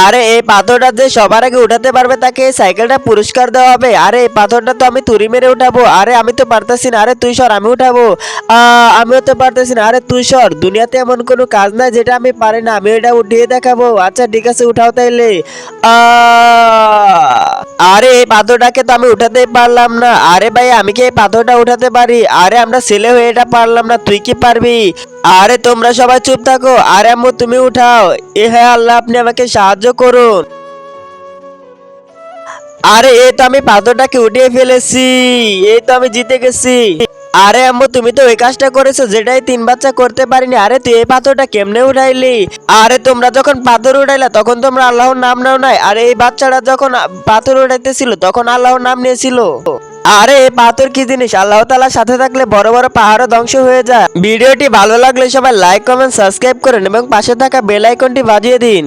আরে এই পাথরটা যে সবার আগে উঠাতে পারবে তাকে এই সাইকেলটা পুরস্কার দেওয়া হবে। আরে এই পাথরটা তো আমি তুড়ি মেরে উঠাবো। আরে আমি তো পারতাছি না। আরে তুই সর, আমি উঠাবো। আমিও তো পারতেছি না। আরে তুই সর, দুনিয়াতে এমন কোনো কাজ নাই যেটা আমি পারি না, আমি এটা উঠিয়ে দেখাবো। আচ্ছা ঠিক আছে, উঠাও তাইলে। আরে এই পাথরটাকে তো আমি উঠাতেই পারলাম না। আরে ভাই, আমি কি এই পাথরটা উঠাতে পারি? আরে আমরা ছেলে হয়ে এটা পারলাম না, তুই কি পারবি? আরে তোমরা সবাই চুপ থাকো। আরে আম্মু তুমি উঠাও। এ হ্যাঁ আল্লাহ, আপনি আমাকে সাহায্য করুন। আরে এই তো আমি পাথরটাকে উঠিয়ে ফেলেছি। এই তো আমি জিতে গেছি। আরে আম্মু তুমি তো ওই কাজটা করেছো যেটাই তিন বাচ্চা করতে পারিনি। আরে তুই এই পাথরটা কেমনে উঠাইলি? আরে তোমরা যখন পাথর উঠাইলা তখন তোমরা আল্লাহর নাম নাও নাই, আর এই বাচ্চাটা যখন পাথর উঠাইতেছিল তখন আল্লাহর নাম নিয়েছিল। আরে এই পাথর কি জিনিস, আল্লাহ তাআলার সাথে থাকলে বড় বড় পাহাড়ও ধ্বংস হয়ে যায়। ভিডিওটি ভালো লাগলে সবাই লাইক কমেন্ট সাবস্ক্রাইব করেন এবং পাশে থাকা বেল আইকনটি বাজিয়ে দিন।